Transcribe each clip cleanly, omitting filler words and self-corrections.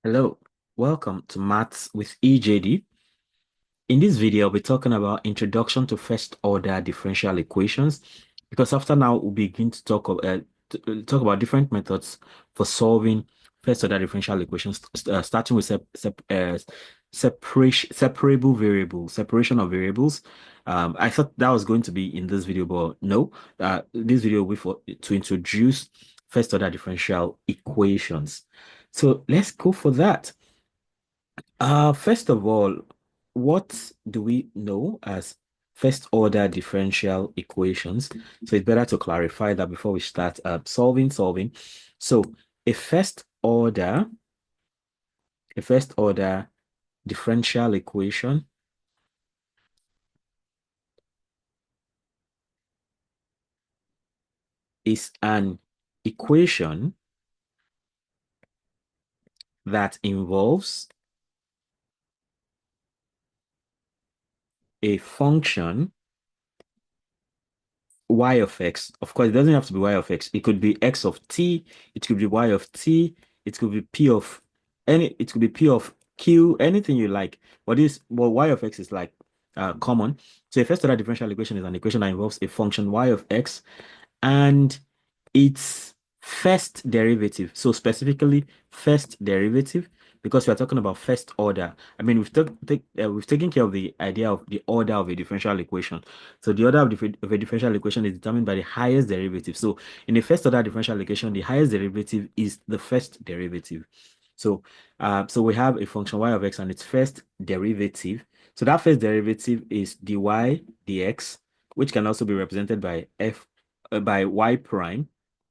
Hello, welcome to Maths with EJD. In this video, I'll be talking about introduction to first order differential equations because after now we'll begin to talk about different methods for solving first order differential equations, starting with separation of variables. I thought that was going to be in this video, but no. This video will be to introduce first order differential equations. So let's go for that. First of all, what do we know as first order differential equations? So it's better to clarify that before we start solving. So a first order, a first order differential equation is an equation that involves a function y of x. Of course, it doesn't have to be y of x. It could be x of t, it could be y of t, it could be p of it could be p of q, anything you like. But y of x is like common. So a first order differential equation is an equation that involves a function y of x and its first derivative. So specifically first derivative, because we are talking about first order. I mean, we've taken care of the idea of the order of a differential equation. So the order of a differential equation is determined by the highest derivative. So in a first order differential equation, the highest derivative is the first derivative. So we have a function y of x and its first derivative. So that first derivative is dy dx, which can also be represented by by y prime,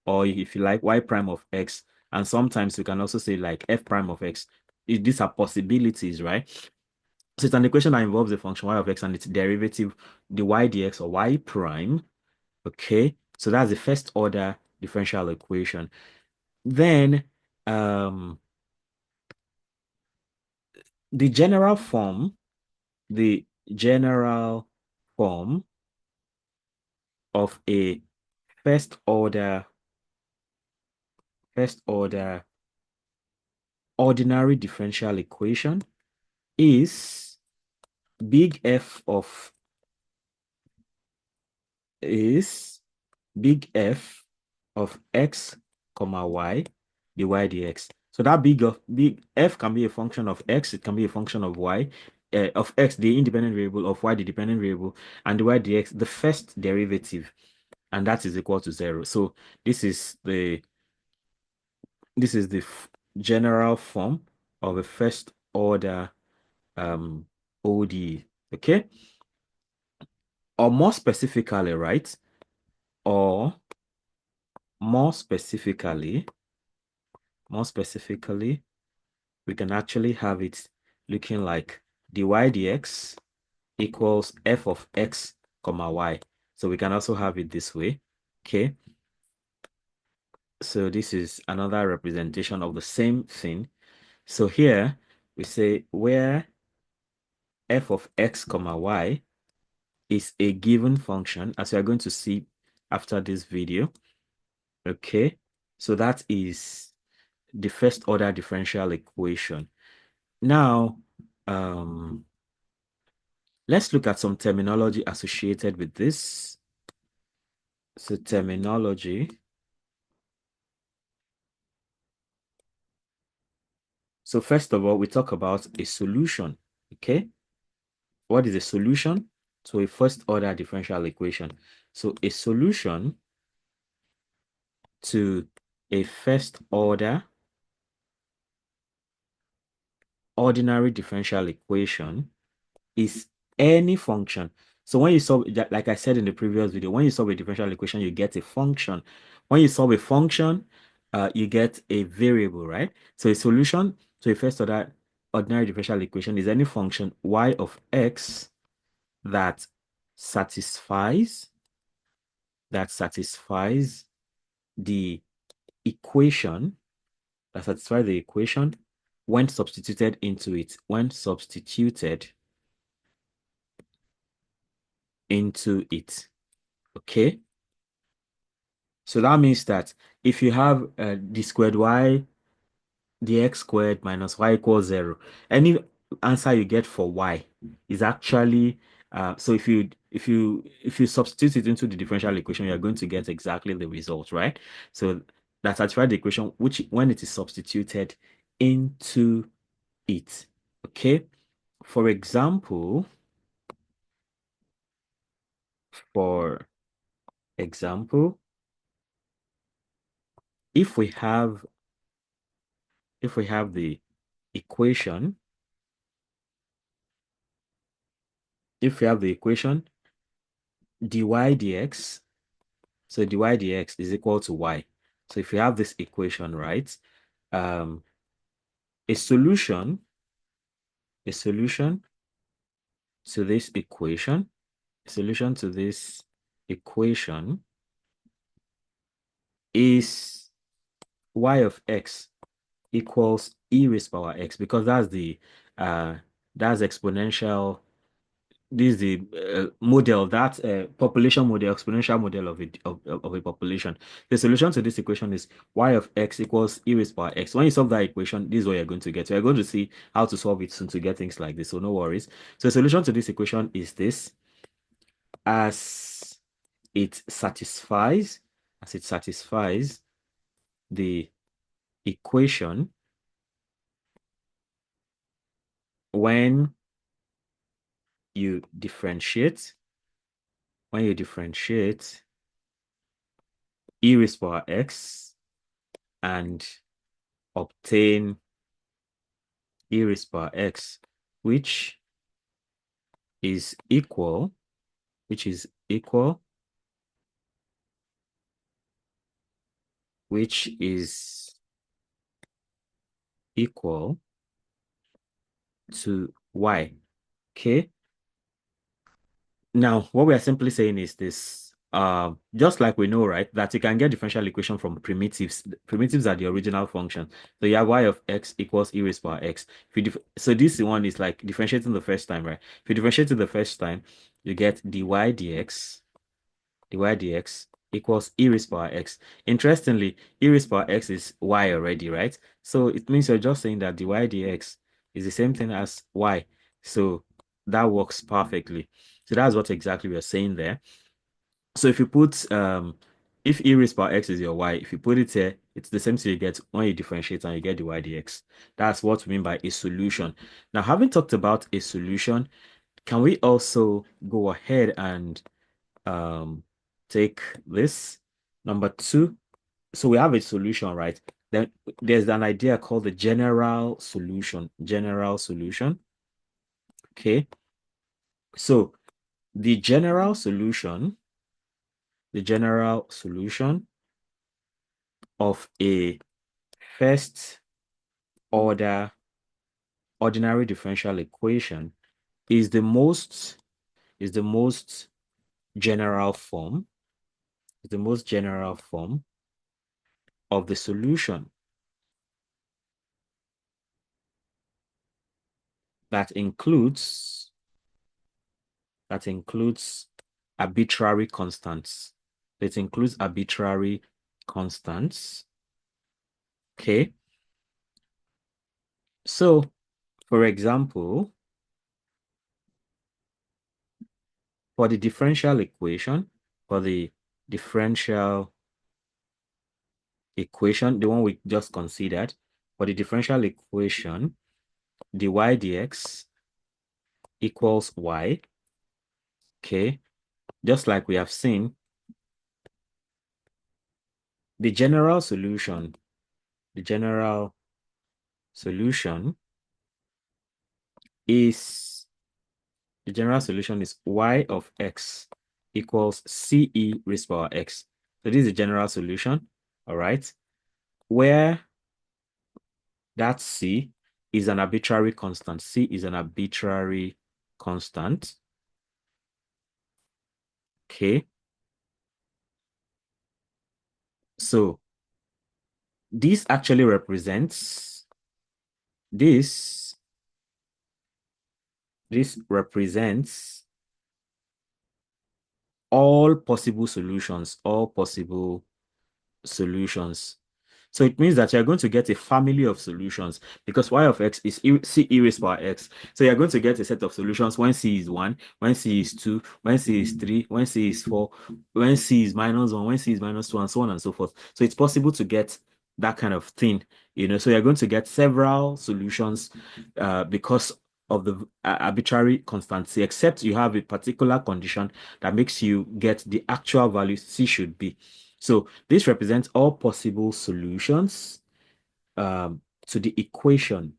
or if you like, y prime of x. And sometimes we can also say like f prime of x. These are possibilities, right? So it's an equation that involves the function y of x and its derivative, the y dx or y prime. Okay, so that's the first order differential equation. Then um, the general form, the general form of a first order, first order ordinary differential equation is big F of is big F of x comma y dy dx. So that big F can be a function of x, it can be a function of y, of x the independent variable, of y the dependent variable, and dy dx the first derivative, and that is equal to 0. So this is the general form of a first order um ODE. Okay, or more specifically, right? Or more specifically, more specifically, we can actually have it looking like dy dx equals f of x comma y. So we can also have it this way. Okay. So this is another representation of the same thing. So here we say where f of x comma y is a given function, as we are going to see after this video. Okay. So that is the first order differential equation. Now, let's look at some terminology associated with this. So terminology. So first of all, we talk about a solution. Okay. What is a solution to a first order differential equation? So a solution to a first order ordinary differential equation is any function. So when you solve, like I said in the previous video, when you solve a differential equation, you get a function. When you solve a function, you get a variable, right? So a solution to a first order ordinary differential equation is any function y of x that satisfies satisfies the equation when substituted into it, okay. So that means that if you have d squared y the x squared minus y equals 0. Any answer you get for y is actually so if you substitute it into the differential equation, you're going to get exactly the result, right? So that satisfies the equation which when it is substituted into it. Okay. For example, for example, if we have the equation, if we have the equation dy dx, so dy dx is equal to y. So if you have this equation, right, um, a solution, a solution to this equation, a solution to this equation is y of x equals e raised power x, because that's exponential. This is the model, that population model, exponential model of a population. The solution to this equation is y of x equals e raised power x. When you solve that equation, this is what you're going to get. So you're going to see how to solve it soon to get things like this. So no worries. So the solution to this equation is this. As it satisfies, the equation when you differentiate, e raised power x and obtain e raised power x, which is equal, which is equal, which is equal to y. Okay. Now, what we are simply saying is this. Just like we know, right, that you can get differential equation from primitives. Primitives are the original function. So you have y of x equals e raised power x. If you so this one is like differentiating the first time, right? If you differentiate it the first time, you get dy dx equals e raised power x. Interestingly, e raised power x is y already, right? So it means you're just saying that dy dx is the same thing as y. So that works perfectly. So that's what exactly we're saying there. So if you put if e raised power x is your y, if you put it here, it's the same thing you get when you differentiate and you get dy dx. That's what we mean by a solution. Now, having talked about a solution, can we also go ahead and um take this number two? So we have a solution, right? Then there's an idea called the general solution. General solution. Okay. So the general solution of a first order ordinary differential equation is the most general form, is the most general form of the solution that includes arbitrary constants. It includes arbitrary constants. Okay. So, for example, for the differential equation, for the differential equation, the one we just considered, for the differential equation, dy dx equals y. Okay. Just like we have seen, the general solution, the general solution is the general solution is y of x equals ce raised power x. So this is the general solution, all right, where that c is an arbitrary constant. C is an arbitrary constant. Okay. So this actually represents this represents all possible solutions, So it means that you're going to get a family of solutions because y of x is c e raised power x. So you're going to get a set of solutions when c is 1, when c is 2, when c is 3, when c is 4, when c is minus 1, when c is minus 2, and so on and so forth. So it's possible to get that kind of thing, So you're going to get several solutions because of the arbitrary constant c, except you have a particular condition that makes you get the actual value c should be. So this represents all possible solutions to the equation.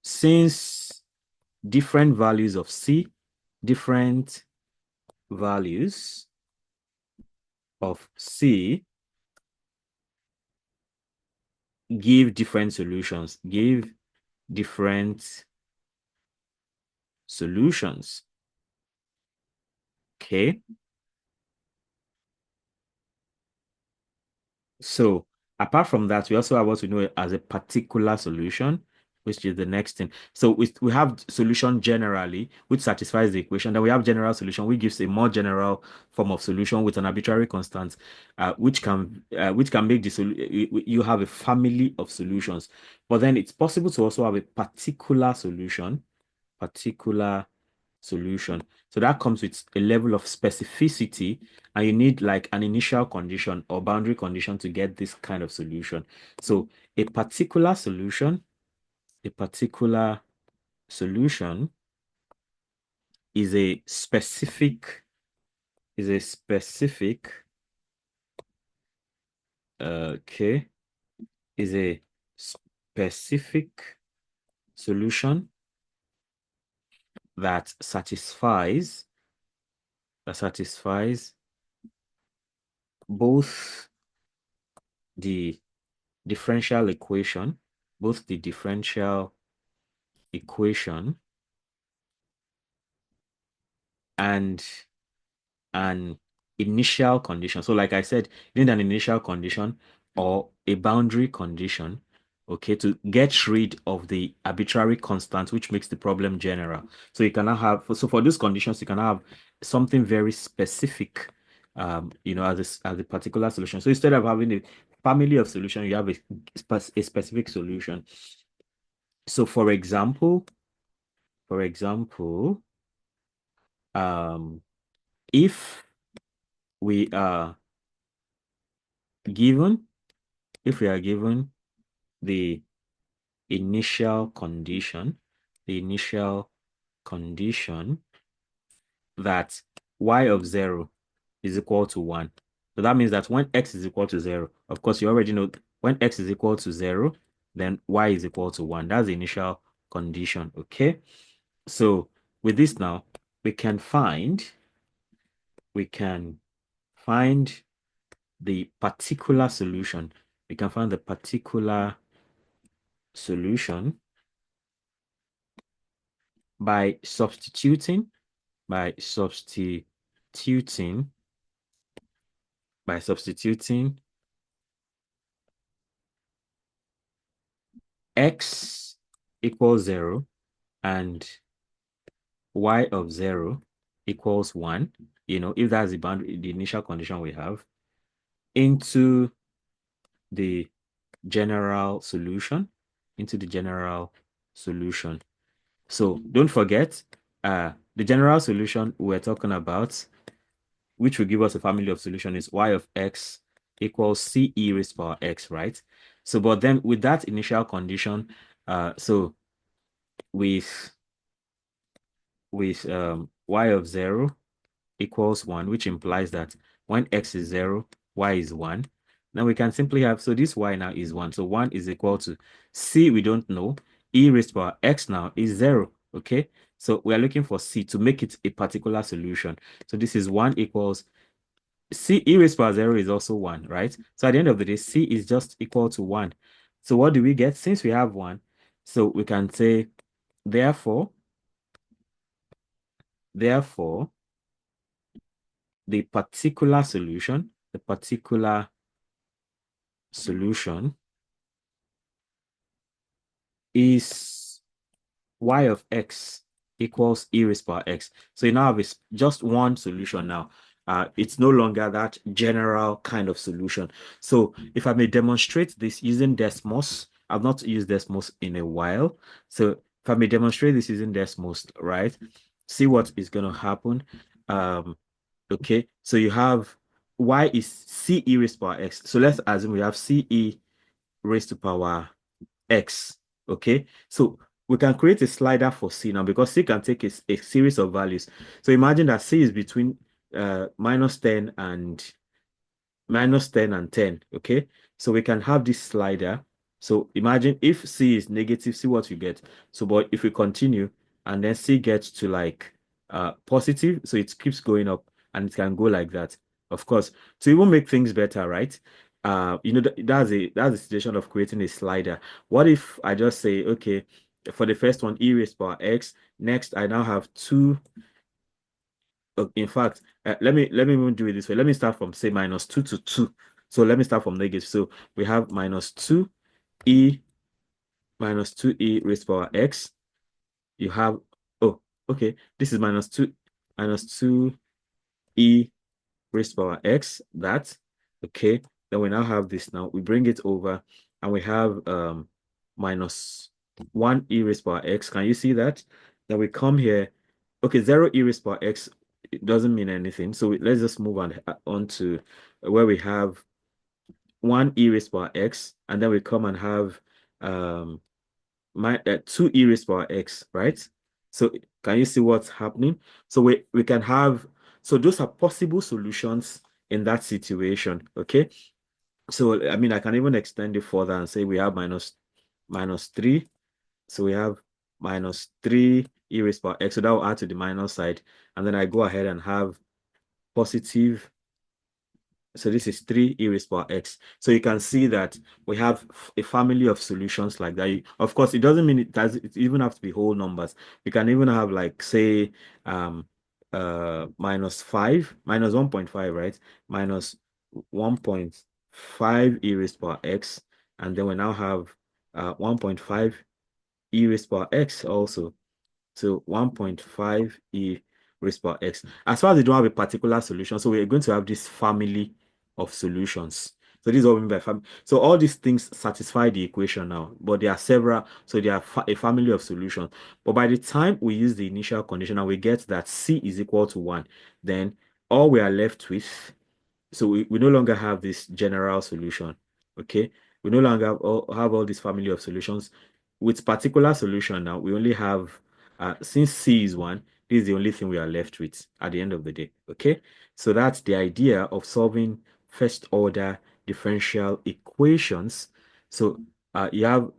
Since different values of c, different values of c give different solutions. Okay. So apart from that, we also have what we know as a particular solution, which is the next thing. So we have solution generally, which satisfies the equation. Then we have general solution, which gives a more general form of solution with an arbitrary constant, which can make the you have a family of solutions. But then it's possible to also have a particular solution. So that comes with a level of specificity, and you need like an initial condition or boundary condition to get this kind of solution. So a particular solution is a specific okay is a specific solution that satisfies both the differential equation, both the differential equation and an initial condition. So, like I said, you need an initial condition or a boundary condition, okay, to get rid of the arbitrary constant, which makes the problem general. So you cannot have, so for those conditions, you can have something very specific, as a particular solution. So instead of having a family of solutions, you have a specific solution. So for example, if we are given the initial condition, the initial condition that y of 0 is equal to 1. So that means that when x is equal to 0, of course, you already know when x is equal to 0, then y is equal to 1. That's the initial condition, okay? So with this now, we can find the particular solution. We can find the particular solution by substituting by substituting x equals 0 and y of 0 equals 1, if that's the initial condition we have, into the general solution, So don't forget, the general solution we're talking about, which will give us a family of solution, is y of x equals c e raised power x, right? So, but then with that initial condition, so with y of 0 equals 1, which implies that when x is 0, y is 1. Then we can simply have, so this y now is 1. So 1 is equal to c, we don't know. E raised power x now is 0, okay? So we are looking for c to make it a particular solution. So this is 1 equals c e raised power 0 is also 1, right? So at the end of the day, c is just equal to 1. So what do we get? Since we have 1, so we can say, therefore, the particular solution is y of x equals e raised power x. So you now have just one solution now. it's no longer that general kind of solution. So if I may demonstrate this using Desmos, I've not used Desmos in a while. So if I may demonstrate this using Desmos, right? See what is going to happen. Um, okay, so you have y is c e raised to power x. So let's assume we have c e raised to power x. Okay, so we can create a slider for c now because c can take a series of values. So imagine that c is between -10 and -10 and 10. Okay, so we can have this slider. So imagine if c is negative, see what you get. So but if we continue and then c gets to like positive, so it keeps going up and it can go like that. Of course, to even make things better, right? That's a situation of creating a slider. What if I just say, okay, for the first one, e raised power x. Next, I now have two. In fact, let me even do it this way. Let me start from say -2 to 2. So let me start from negative. So we have -2e -2e raised to power x. You have, oh, okay, this is -2e raised to power x. That, okay. Then we now have this now. We bring it over and we have -1e raised to power x. Can you see that? Then we come here. Okay, 0e raised to power x, it doesn't mean anything. So let's just move on to where we have 1e raised to power x, and then we come and have um 2e raised to power x, right? So can you see what's happening? So we can have, so those are possible solutions in that situation. Okay, so I mean I can even extend it further and say we have minus 3. So we have -3 e raised to power x. So that will add to the minus side. And then I go ahead and have positive. So this is 3 e raised to power x. So you can see that we have a family of solutions like that. Of course, it doesn't mean it even have to be whole numbers. We can even have like say -5, -1.5, right? Minus 1.5 e raised to power x. And then we now have 1.5 e raised to power x also. So 1.5 e raised to power x. As far as they don't have a particular solution, so we're going to have this family of solutions. So this is what we mean by family. So all these things satisfy the equation now, but there are several, so there are a family of solutions. But by the time we use the initial condition and we get that c is equal to 1, then all we are left with, so we no longer have this general solution. Okay, we no longer have all this family of solutions. With particular solution now, we only have since c is 1, this is the only thing we are left with at the end of the day. Okay, so that's the idea of solving first order differential equations. So you have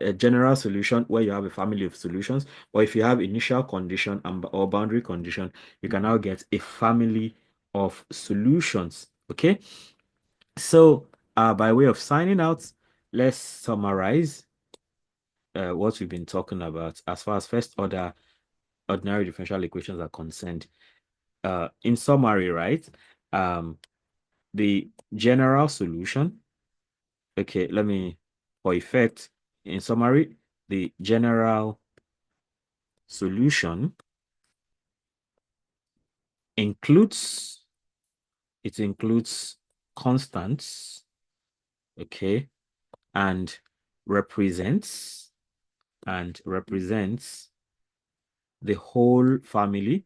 a general solution where you have a family of solutions, or if you have initial condition or boundary condition, you can now get a family of solutions. Okay, so by way of signing out, let's summarize what we've been talking about as far as first order ordinary differential equations are concerned. In summary, right? Um, the general solution. Okay, let me, for effect, in summary, the general solution includes, it includes constants, okay, and represents represents the whole family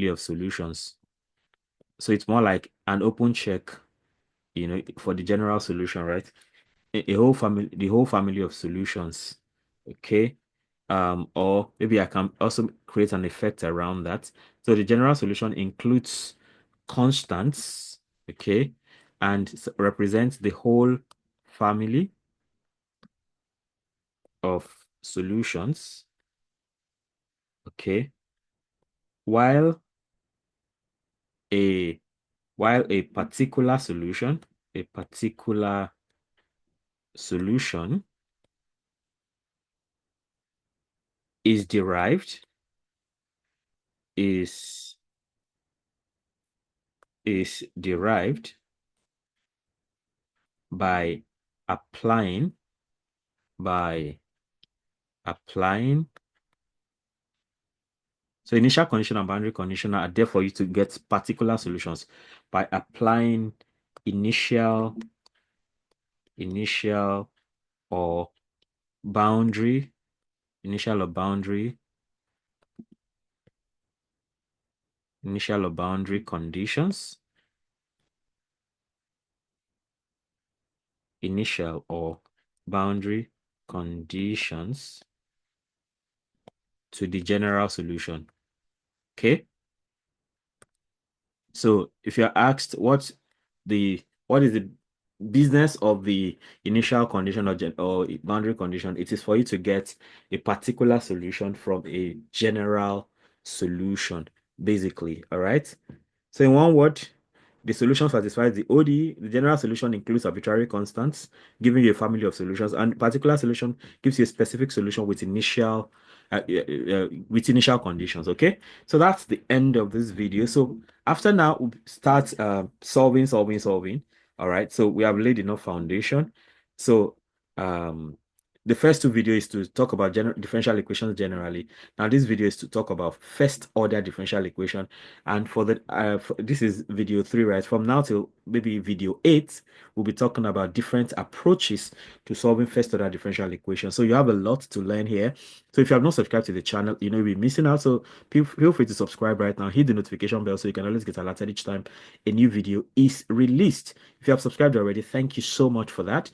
of solutions. So it's more like an open check, for the general solution, right? A whole family, the whole family of solutions. Okay. Or maybe I can also create an effect around that. So the general solution includes constants, okay, and represents the whole family of solutions, okay, while a a a particular solution is derived, is derived by applying by applying So initial condition and boundary condition are there for you to get particular solutions by applying initial, initial or boundary, initial or boundary, initial or boundary conditions, initial or boundary conditions to the general solution. Okay. So if you're asked what is the business of the initial condition or boundary condition, it is for you to get a particular solution from a general solution, basically. All right. So in one word, the solution satisfies the ODE. The general solution includes arbitrary constants, giving you a family of solutions, and particular solution gives you a specific solution with initial conditions. Okay, so that's the end of this video. So after now, we'll start solving. All right, so we have laid enough foundation. So um, the first two videos is to talk about differential equations generally. Now this video is to talk about first order differential equation, and this is video 3, right? From now till maybe video 8, we'll be talking about different approaches to solving first order differential equations. So you have a lot to learn here. So if you have not subscribed to the channel, you'll be missing out. So feel free to subscribe right now. Hit the notification bell so you can always get alerted each time a new video is released. If you have subscribed already, thank you so much for that.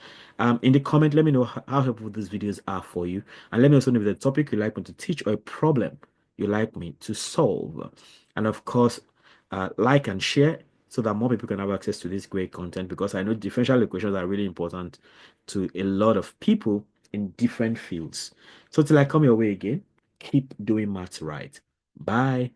In the comment, let me know how helpful these videos are for you, and let me also know if there's a topic you'd like me to teach or a problem you'd like me to solve. And of course, like and share so that more people can have access to this great content, because I know differential equations are really important to a lot of people in different fields. So till I come your way again, keep doing maths right. Bye.